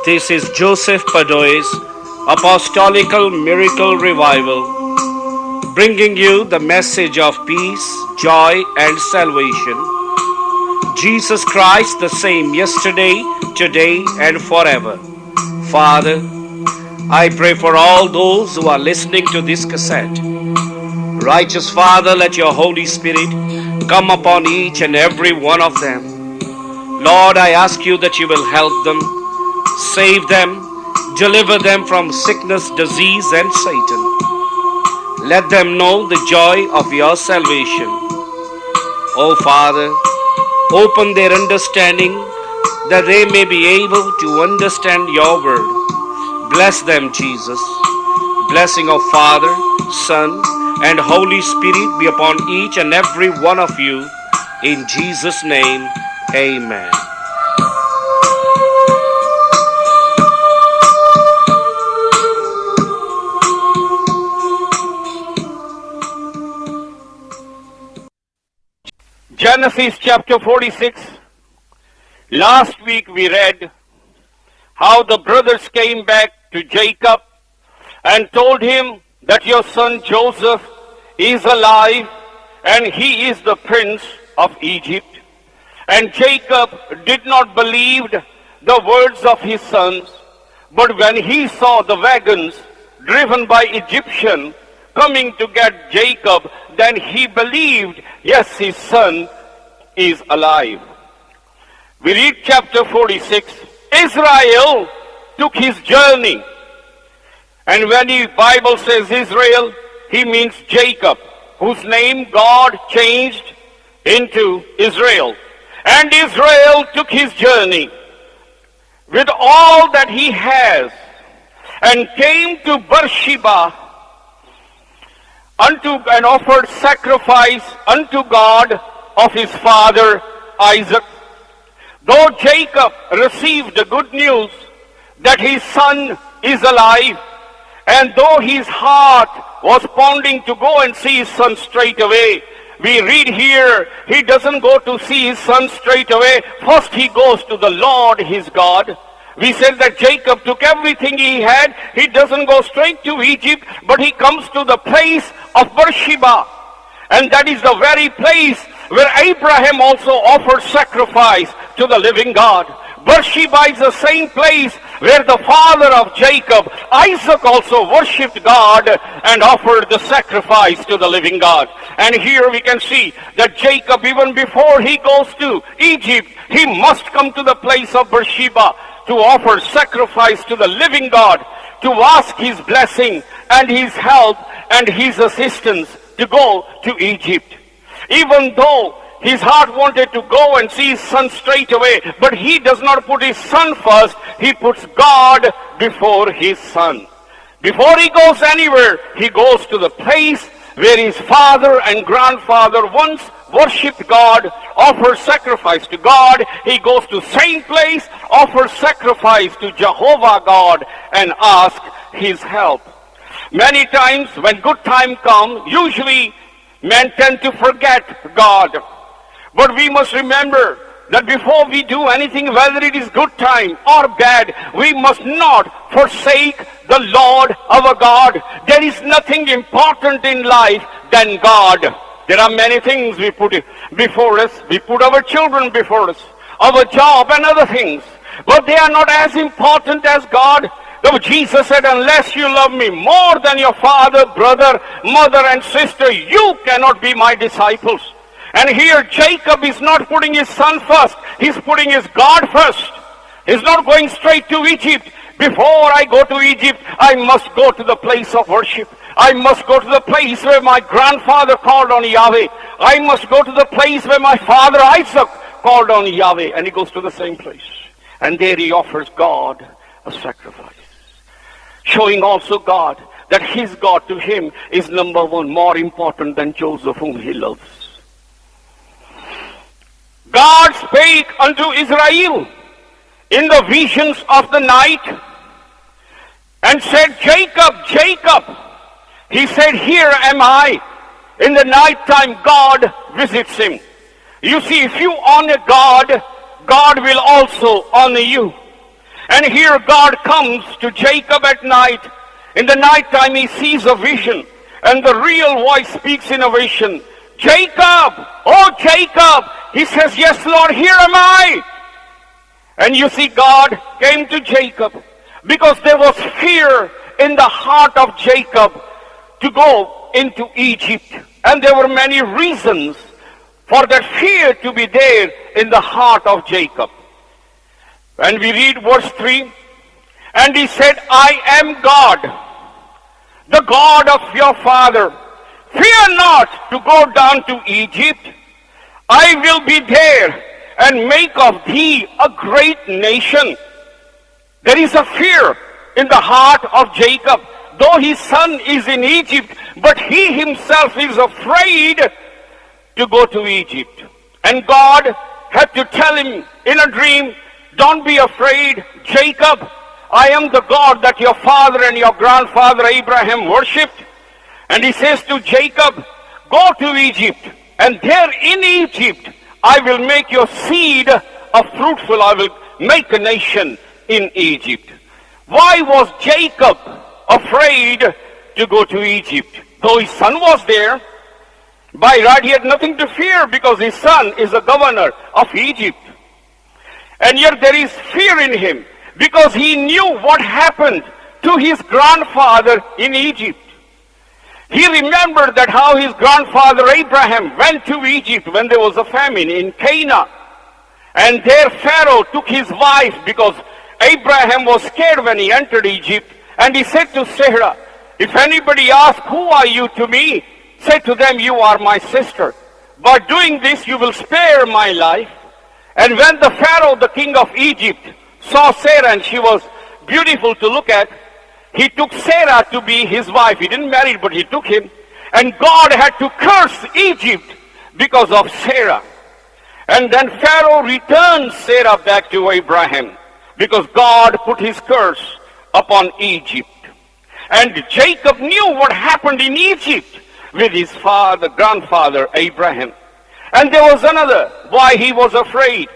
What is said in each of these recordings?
This is Joseph Padoe's Apostolical Miracle Revival, bringing you the message of peace, joy, and salvation. Jesus Christ the same yesterday, today, and forever. Father, I pray for all those who are listening to this cassette. Righteous Father, let your Holy Spirit come upon each and every one of them. Lord, I ask you that you will help them, save them, deliver them from sickness, disease, and Satan. Let them know the joy of your salvation. Oh Father, open their understanding that they may be able to understand your word. Bless them, Jesus. Blessing of Father, Son, and Holy Spirit be upon each and every one of you. In Jesus' name, amen. Genesis chapter 46. Last week we read how the brothers came back to Jacob and told him that your son Joseph is alive and he is the prince of Egypt. And Jacob did not believe the words of his sons, but when he saw the wagons driven by Egyptians coming to get Jacob, then he believed, yes, his son is alive. We read chapter 46. Israel took his journey. And when the Bible says Israel, he means Jacob, whose name God changed into Israel. And Israel took his journey with all that he has and came to Beersheba and offered sacrifice unto God of his father Isaac. Though Jacob received the good news that his son is alive, and though his heart was pounding to go and see his son straight away, we read here, he doesn't go to see his son straight away. First he goes to the Lord his God. We said that Jacob took everything he had. He doesn't go straight to Egypt, but he comes to the place of Beersheba. And that is the very place where Abraham also offered sacrifice to the living God. Beersheba is the same place where the father of Jacob, Isaac, also worshipped God and offered the sacrifice to the living God. And here we can see that Jacob, even before he goes to Egypt, he must come to the place of Beersheba to offer sacrifice to the living God, to ask his blessing and his help and his assistance to go to Egypt. Even though his heart wanted to go and see his son straight away, but he does not put his son first. He puts God before his son. Before he goes anywhere, he goes to the place where his father and grandfather once worshipped God, offered sacrifice to God. He goes to same place, offers sacrifice to Jehovah God, and asks his help. Many times when good time comes, usually men tend to forget God. But we must remember that before we do anything, whether it is good time or bad, we must not forsake the Lord our God. There is nothing important in life than God. There are many things we put before us. We put our children before us, our job and other things. But they are not as important as God. Though Jesus said, unless you love me more than your father, brother, mother, and sister, you cannot be my disciples. And here Jacob is not putting his son first. He's putting his God first. He's not going straight to Egypt. Before I go to Egypt, I must go to the place of worship. I must go to the place where my grandfather called on Yahweh. I must go to the place where my father Isaac called on Yahweh. And he goes to the same place. And there he offers God a sacrifice, showing also God that his God to him is number one, more important than Joseph, whom he loves. God spake unto Israel in the visions of the night and said, Jacob, Jacob. He said, here am I. In the night time, God visits him. You see, if you honor God, God will also honor you. And here God comes to Jacob at night. In the night time he sees a vision, and the real voice speaks in a vision. Jacob, oh Jacob. He says, yes Lord, here am I. And you see, God came to Jacob because there was fear in the heart of Jacob to go into Egypt. And there were many reasons for that fear to be there in the heart of Jacob. And we read verse 3, and he said, I am God, the God of your father. Fear not to go down to Egypt. I will be there and make of thee a great nation. There is a fear in the heart of Jacob, though his son is in Egypt, but he himself is afraid to go to Egypt. And God had to tell him in a dream, don't be afraid, Jacob. I am the God that your father and your grandfather Abraham worshipped. And he says to Jacob, go to Egypt, and there in Egypt I will make your seed a fruitful, I will make a nation in Egypt. Why was Jacob afraid to go to Egypt? Though his son was there, by right he had nothing to fear because his son is a governor of Egypt. And yet there is fear in him because he knew what happened to his grandfather in Egypt. He remembered that how his grandfather Abraham went to Egypt when there was a famine in Canaan. And there Pharaoh took his wife because Abraham was scared when he entered Egypt. And he said to Sarah, if anybody asks, who are you to me? Say to them, you are my sister. By doing this, you will spare my life. And when the Pharaoh, the king of Egypt, saw Sarah and she was beautiful to look at, he took Sarah to be his wife. He didn't marry her, but he took him. And God had to curse Egypt because of Sarah. And then Pharaoh returned Sarah back to Abraham because God put his curse upon Egypt. And Jacob knew what happened in Egypt with his grandfather Abraham. And there was another why he was afraid.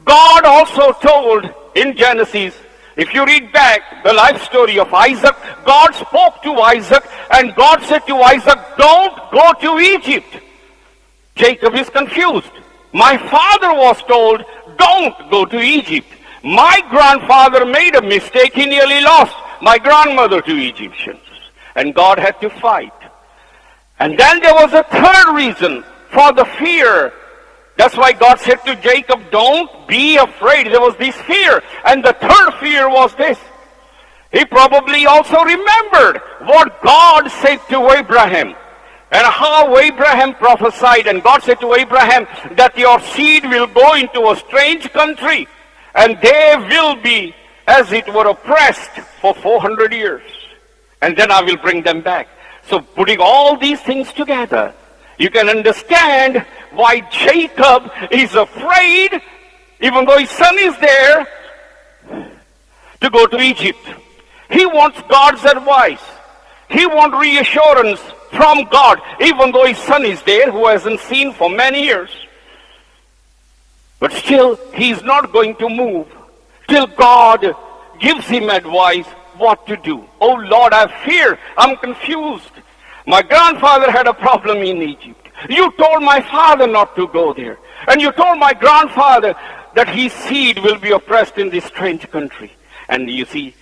God also told in Genesis, if you read back the life story of Isaac, God spoke to Isaac and God said to Isaac, don't go to Egypt. Jacob is confused. My father was told, don't go to Egypt. My grandfather made a mistake. He nearly lost my grandmother to Egyptians. And God had to fight. And then there was a third reason for the fear. That's why God said to Jacob, don't be afraid. There was this fear. And the third fear was this. He probably also remembered what God said to Abraham and how Abraham prophesied. And God said to Abraham that your seed will go into a strange country and they will be as it were oppressed for 400 years. And then I will bring them back. So putting all these things together, you can understand why Jacob is afraid, even though his son is there, to go to Egypt. He wants God's advice. He wants reassurance from God, even though his son is there, who hasn't seen for many years. But still, he is not going to move till God gives him advice what to do. Oh Lord, I fear. I'm confused. My grandfather had a problem in Egypt. You told my father not to go there. And you told my grandfather that his seed will be oppressed in this strange country. And you see,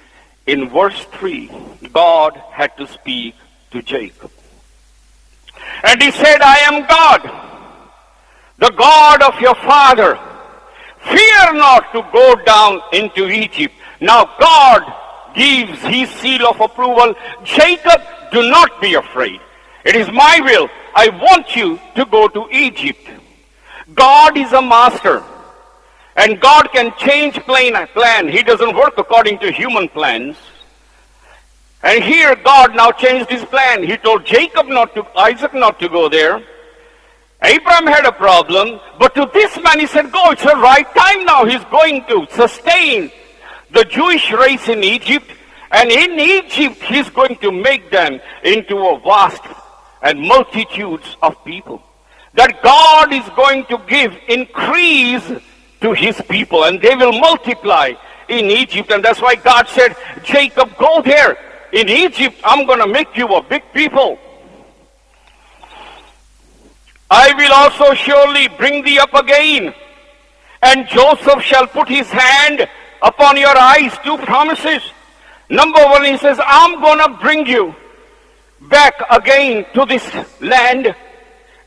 in verse 3, God had to speak to Jacob. And he said, I am God, the God of your father. Fear not to go down into Egypt. Now God gives his seal of approval. Jacob, do not be afraid. It is my will. I want you to go to Egypt. God is a master. And God can change plan. He doesn't work according to human plans. And here God now changed his plan. He told Isaac not to go there. Abraham had a problem, but to this man he said, go, it's the right time now. He's going to sustain the Jewish race in Egypt. And in Egypt, he's going to make them into a vast and multitudes of people. That God is going to give increase to his people, and they will multiply in Egypt. And that's why God said, Jacob, go there. In Egypt, I'm going to make you a big people. I will also surely bring thee up again, and Joseph shall put his hand upon your eyes. Two promises. Number one, he says, I'm going to bring you back again to this land.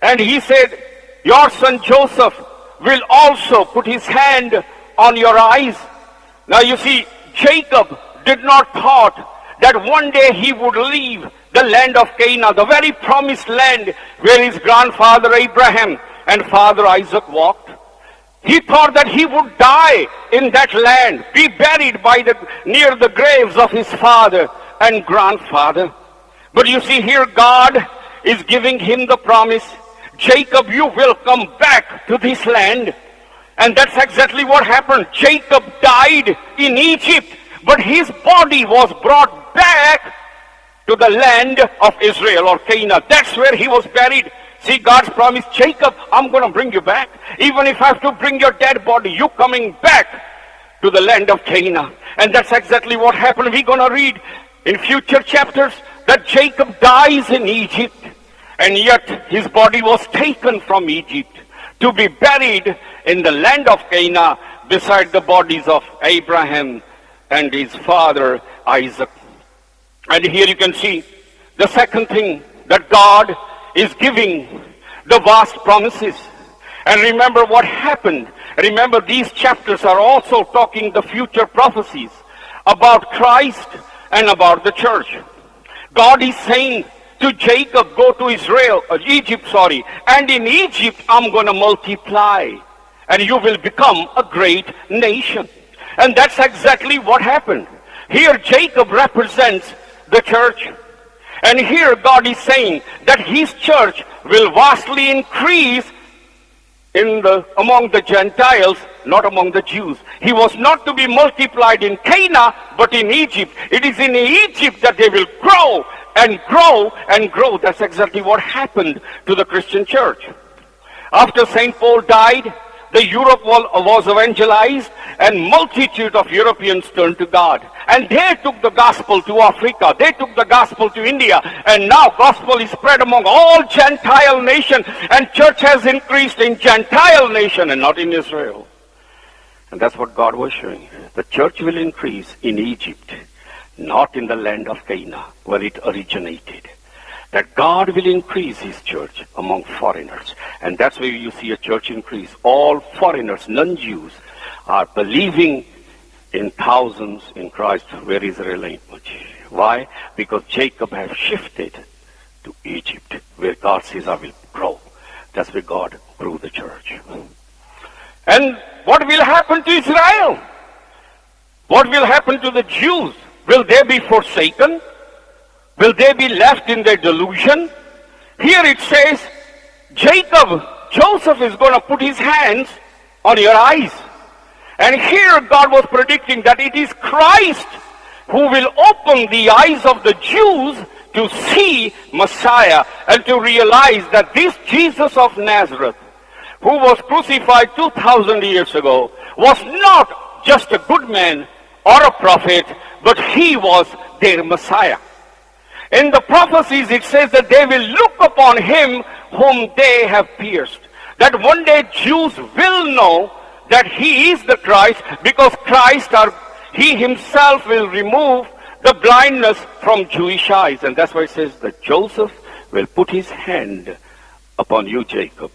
And he said, your son Joseph will also put his hand on your eyes. Now you see, Jacob did not thought that one day he would leave the land of Canaan, the very promised land where his grandfather Abraham and father Isaac walked. He thought that he would die in that land, be buried near the graves of his father and grandfather. But you see here, God is giving him the promise, Jacob, you will come back to this land. And that's exactly what happened. Jacob died in Egypt, but his body was brought back to the land of Israel or Canaan. That's where he was buried. See, God's promise, Jacob, I'm going to bring you back. Even if I have to bring your dead body, you coming back to the land of Canaan. And that's exactly what happened. We're going to read in future chapters that Jacob dies in Egypt, and yet his body was taken from Egypt to be buried in the land of Canaan beside the bodies of Abraham and his father Isaac. And here you can see the second thing, that God is giving the vast promises. And remember what happened. Remember, these chapters are also talking the future prophecies about Christ and about the church. God is saying to Jacob, go to Egypt, and in Egypt I'm going to multiply, and you will become a great nation. And that's exactly what happened. Here Jacob represents the church. And here God is saying that his church will vastly increase among the Gentiles, not among the Jews. He was not to be multiplied in Canaan, but in Egypt. It is in Egypt that they will grow and grow and grow. That's exactly what happened to the Christian church. After St. Paul died, the Europe was evangelized, and multitude of Europeans turned to God. And they took the gospel to Africa. They took the gospel to India. And now gospel is spread among all Gentile nations. And church has increased in Gentile nation and not in Israel. And that's what God was showing. The church will increase in Egypt, not in the land of Canaan, where it originated. That God will increase his church among foreigners. And that's where you see a church increase. All foreigners, non-Jews, are believing in thousands in Christ, where Israel ain't much. Why? Because Jacob has shifted to Egypt, where God says, I will grow. That's where God grew the church. And what will happen to Israel? What will happen to the Jews? Will they be forsaken? Will they be left in their delusion? Here it says, Joseph is going to put his hands on your eyes. And here God was predicting that it is Christ who will open the eyes of the Jews to see Messiah and to realize that this Jesus of Nazareth, who was crucified 2,000 years ago, was not just a good man or a prophet, but he was their Messiah. In the prophecies, it says that they will look upon him whom they have pierced. That one day Jews will know that he is the Christ, because he himself will remove the blindness from Jewish eyes. And that's why it says that Joseph will put his hand upon you, Jacob.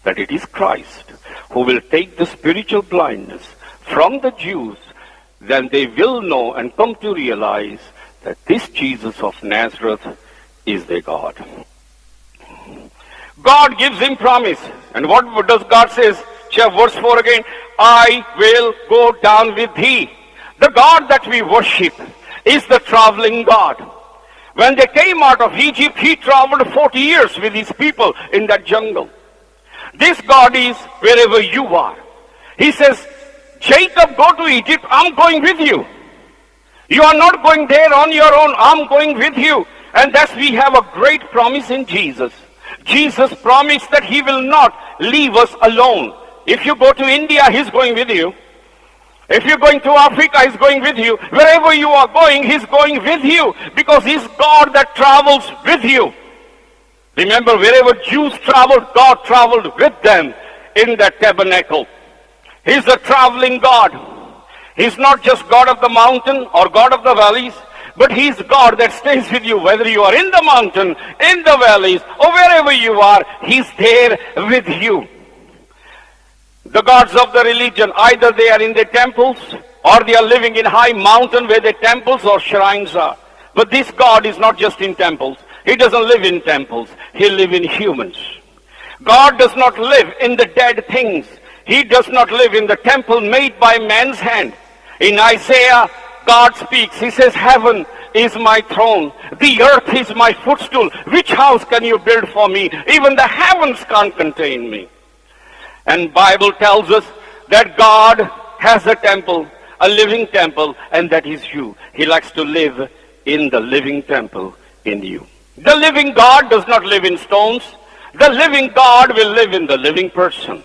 That it is Christ who will take the spiritual blindness from the Jews. Then they will know and come to realize that this Jesus of Nazareth is their God. God gives him promise. And what does God say? Verse 4 again, I will go down with thee. The God that we worship is the traveling God. When they came out of Egypt, he traveled 40 years with his people in that jungle. This God is wherever you are. He says, Jacob, go to Egypt, I'm going with you. You are not going there on your own, I'm going with you. And thus we have a great promise in Jesus. Jesus promised that he will not leave us alone. If you go to India, he's going with you. If you're going to Africa, he's going with you. Wherever you are going, he's going with you, because he's God that travels with you. Remember, wherever Jews traveled, God traveled with them in that tabernacle. He's a traveling God. He's not just God of the mountain or God of the valleys, but he's God that stays with you. Whether you are in the mountain, in the valleys, or wherever you are, he's there with you. The gods of the religion, either they are in the temples or they are living in high mountain where the temples or shrines are. But this God is not just in temples. He doesn't live in temples. He lives in humans. God does not live in the dead things. He does not live in the temple made by man's hand. In Isaiah, God speaks. He says, heaven is my throne. The earth is my footstool. Which house can you build for me? Even the heavens can't contain me. And Bible tells us that God has a temple, a living temple, and that is you. He likes to live in the living temple in you. The living God does not live in stones. The living God will live in the living person.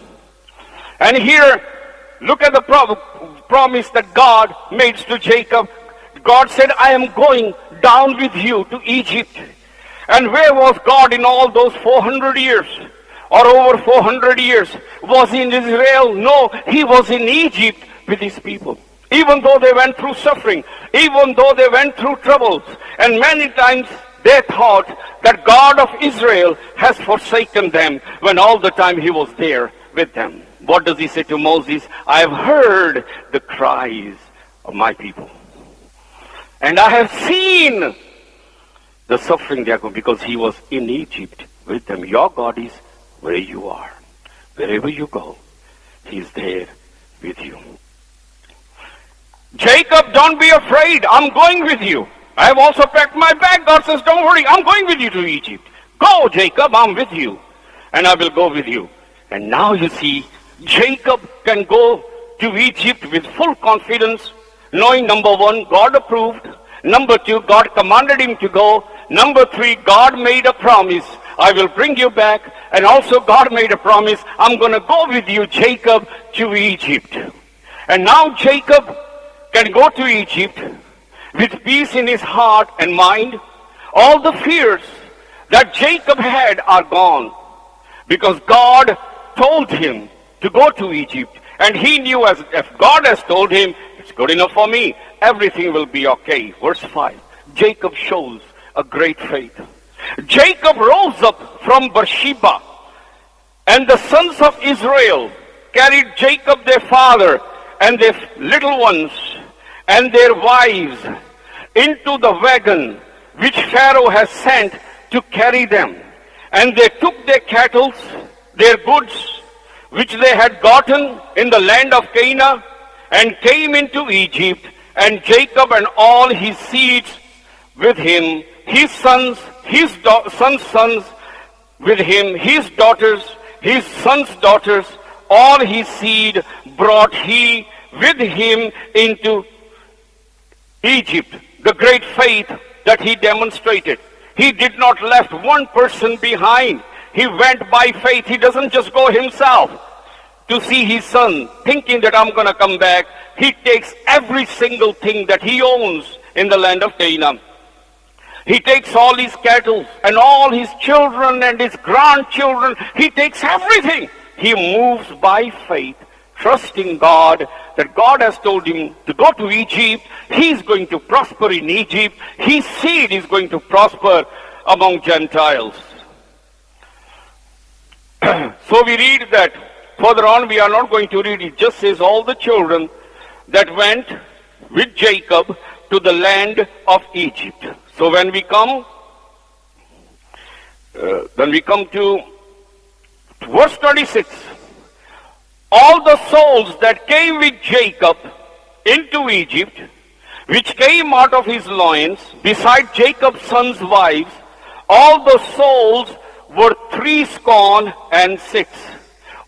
And here, look at the promise that God made to Jacob. God said, I am going down with you to Egypt. And where was God in all those 400 years? Or over 400 years? Was he in Israel? No, he was in Egypt with his people. Even though they went through suffering, even though they went through troubles, and many times they thought that God of Israel has forsaken them, when all the time he was there with them. What does he say to Moses? I have heard the cries of my people, and I have seen the suffering they are going, because he was in Egypt with them. Your God is where you are. Wherever you go, he's there with you. Jacob, don't be afraid. I'm going with you. I have also packed my bag. God says, don't worry. I'm going with you to Egypt. Go, Jacob. I'm with you. And I will go with you. And now you see, Jacob can go to Egypt with full confidence, knowing, number one, God approved. Number two, God commanded him to go. Number three, God made a promise. I will bring you back. And also God made a promise. I'm going to go with you, Jacob, to Egypt. And now Jacob can go to Egypt with peace in his heart and mind. All the fears that Jacob had are gone, because God told him to go to Egypt. And he knew, as if God has told him, it's good enough for me, everything will be okay. Verse 5, Jacob shows a great faith. Jacob rose up from Beersheba, and the sons of Israel carried Jacob their father and their little ones and their wives into the wagon which Pharaoh has sent to carry them. And they took their cattle, their goods, which they had gotten in the land of Canaan, and came into Egypt. And Jacob and all his seeds with him, his sons, his sons with him, his daughters, his sons' daughters, all his seed brought he with him into Egypt. The great faith that he demonstrated. He did not left one person behind. He went by faith. He doesn't just go himself to see his son, thinking that I'm going to come back. He takes every single thing that he owns in the land of Canaan. He takes all his cattle and all his children and his grandchildren. He takes everything. He moves by faith, trusting God, that God has told him to go to Egypt. He's going to prosper in Egypt. His seed is going to prosper among Gentiles. So we read that further on. We are not going to read. It just says all the children that went with Jacob to the land of Egypt. So when we come to verse 26, all the souls that came with Jacob into Egypt, which came out of his loins, beside Jacob's sons' wives, all the souls were 66.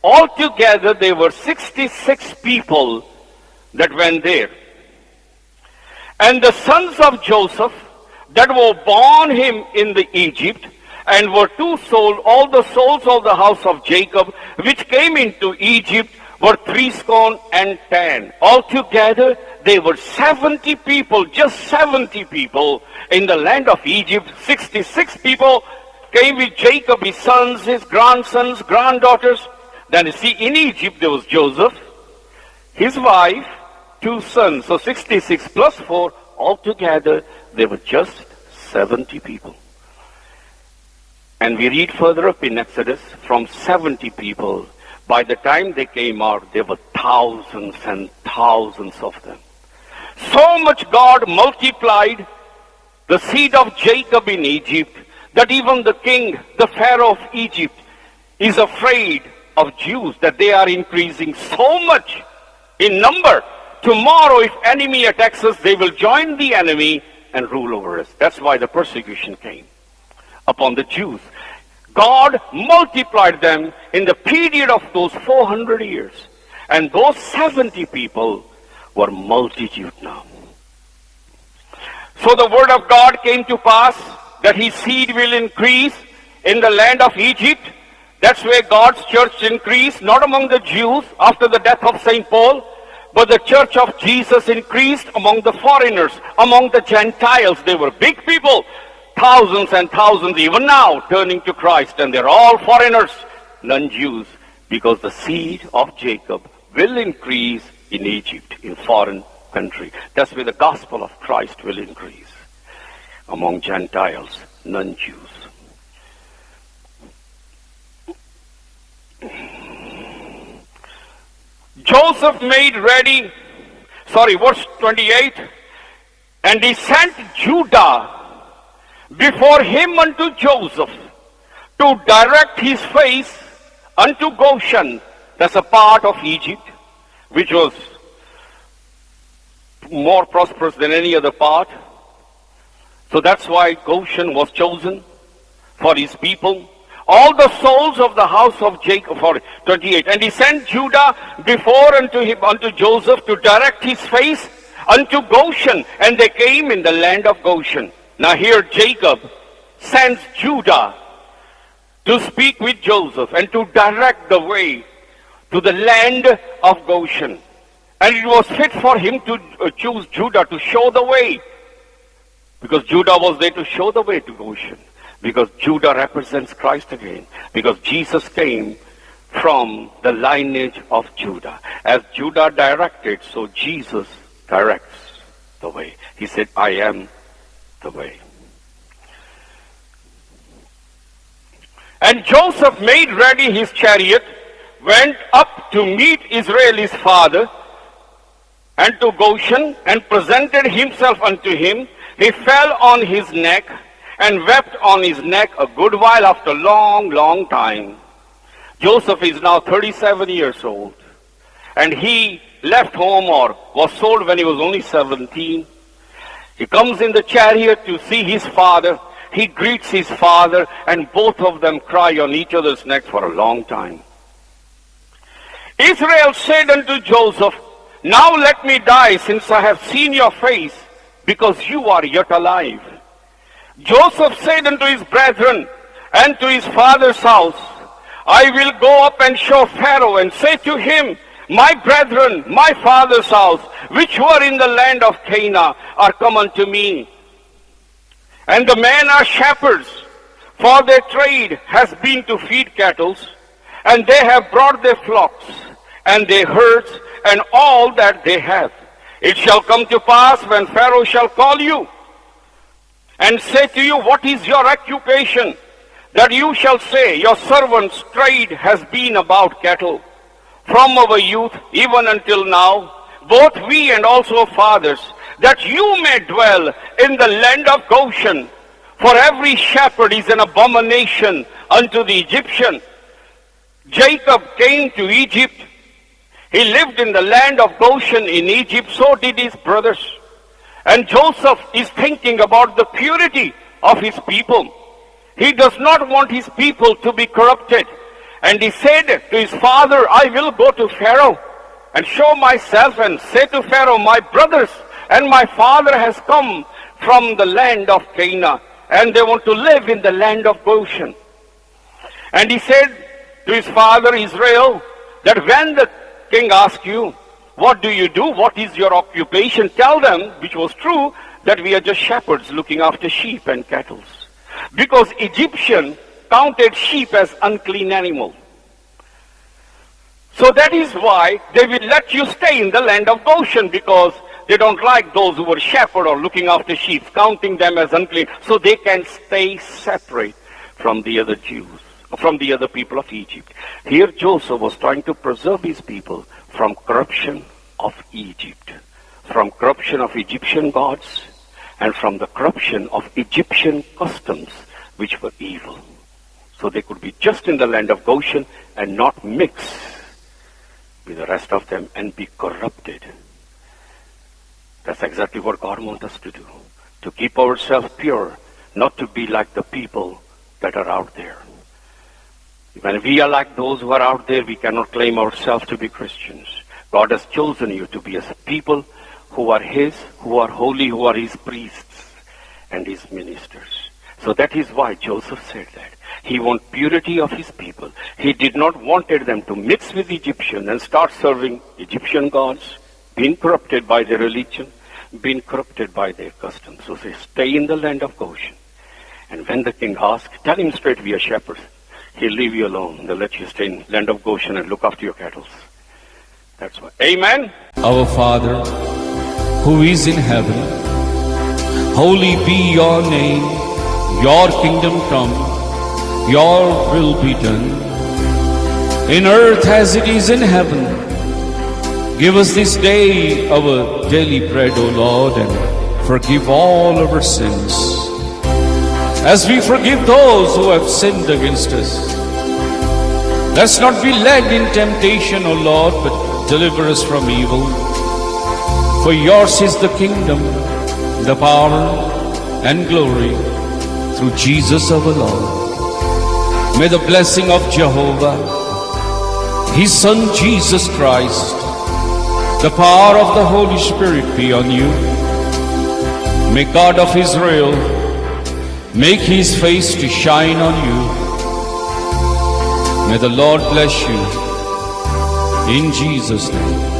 Altogether there were 66 people that went there. And the sons of Joseph that were born him in the Egypt, and were 2 souls, all the souls of the house of Jacob, which came into Egypt, were 70. Altogether, they were 70 people, just 70 people in the land of Egypt. 66 people came with Jacob, his sons, his grandsons, granddaughters. Then you see, in Egypt there was Joseph, his wife, 2 sons. So 66 plus 4, altogether there were just 70 people. And we read further up in Exodus, from 70 people, by the time they came out, there were thousands and thousands of them. So much God multiplied the seed of Jacob in Egypt, that even the king, the Pharaoh of Egypt, is afraid of Jews, that they are increasing so much in number. Tomorrow, if enemy attacks us, they will join the enemy and rule over us. That's why the persecution came upon the Jews. God multiplied them in the period of those 400 years. And those 70 people were multitude now. So the word of God came to pass that his seed will increase in the land of Egypt. That's where God's church increased, not among the Jews after the death of St. Paul, but the church of Jesus increased among the foreigners, among the Gentiles. They were big people, thousands and thousands even now turning to Christ, and they're all foreigners, none Jews, because the seed of Jacob will increase in Egypt, in foreign country. That's where the gospel of Christ will increase, among Gentiles, none Jews. Joseph made ready, verse 28, and he sent Judah before him unto Joseph to direct his face unto Goshen. That's a part of Egypt which was more prosperous than any other part. So that's why Goshen was chosen for his people. All the souls of the house of Jacob, 28. And he sent Judah before unto Joseph to direct his face unto Goshen. And they came in the land of Goshen. Now here Jacob sends Judah to speak with Joseph and to direct the way to the land of Goshen. And it was fit for him to choose Judah to show the way, because Judah was there to show the way to Goshen. Because Judah represents Christ again. Because Jesus came from the lineage of Judah. As Judah directed, so Jesus directs the way. He said, I am the way. And Joseph made ready his chariot, went up to meet Israel his father, and to Goshen, and presented himself unto him. He fell on his neck, and wept on his neck a good while after long, long time. Joseph is now 37 years old. And he left home, or was sold when he was only 17. He comes in the chariot to see his father. He greets his father, and both of them cry on each other's neck for a long time. Israel said unto Joseph, Now let me die, since I have seen your face, because you are yet alive. Joseph said unto his brethren and to his father's house, I will go up and show Pharaoh, and say to him, My brethren, my father's house, which were in the land of Canaan, are come unto me. And the men are shepherds, for their trade has been to feed cattle, and they have brought their flocks, and their herds, and all that they have. It shall come to pass, when Pharaoh shall call you, and say to you, What is your occupation? That you shall say, Your servant's trade has been about cattle. From our youth, even until now, both we and also fathers, that you may dwell in the land of Goshen. For every shepherd is an abomination unto the Egyptian. Jacob came to Egypt. He lived in the land of Goshen in Egypt. So did his brothers. And Joseph is thinking about the purity of his people. He does not want his people to be corrupted. And he said to his father, I will go to Pharaoh and show myself, and say to Pharaoh, My brothers and my father has come from the land of Canaan, and they want to live in the land of Goshen. And he said to his father Israel, that when the king asks you, what do you do? What is your occupation? Tell them, which was true, that we are just shepherds looking after sheep and cattle. Because Egyptian counted sheep as unclean animal. So that is why they will let you stay in the land of Goshen, because they don't like those who were shepherd or looking after sheep, counting them as unclean. So they can stay separate from the other Jews, from the other people of Egypt. Here Joseph was trying to preserve his people from corruption of Egypt, from corruption of Egyptian gods, and from the corruption of Egyptian customs, which were evil. So they could be just in the land of Goshen and not mix with the rest of them and be corrupted. That's exactly what God wants us to do, to keep ourselves pure, not to be like the people that are out there. When we are like those who are out there, we cannot claim ourselves to be Christians. God has chosen you to be a people who are His, who are holy, who are His priests and His ministers. So that is why Joseph said that. He wanted purity of his people. He did not wanted them to mix with Egyptians and start serving Egyptian gods, being corrupted by their religion, being corrupted by their customs. So say, stay in the land of Goshen. And when the king asks, tell him straight, we are shepherds. He'll leave you alone. They'll let you stay in the land of Goshen and look after your cattle. That's why. Amen. Our Father, who is in heaven, holy be your name. Your kingdom come, your will be done, in earth as it is in heaven. Give us this day our daily bread, O Lord, and forgive all our sins, as we forgive those who have sinned against us. Let's not be led in temptation, O Lord, but deliver us from evil. For yours is the kingdom, the power, and glory, through Jesus our Lord. May the blessing of Jehovah, His Son Jesus Christ, the power of the Holy Spirit be on you. May God of Israel make His face to shine on you. May the Lord bless you in Jesus' name.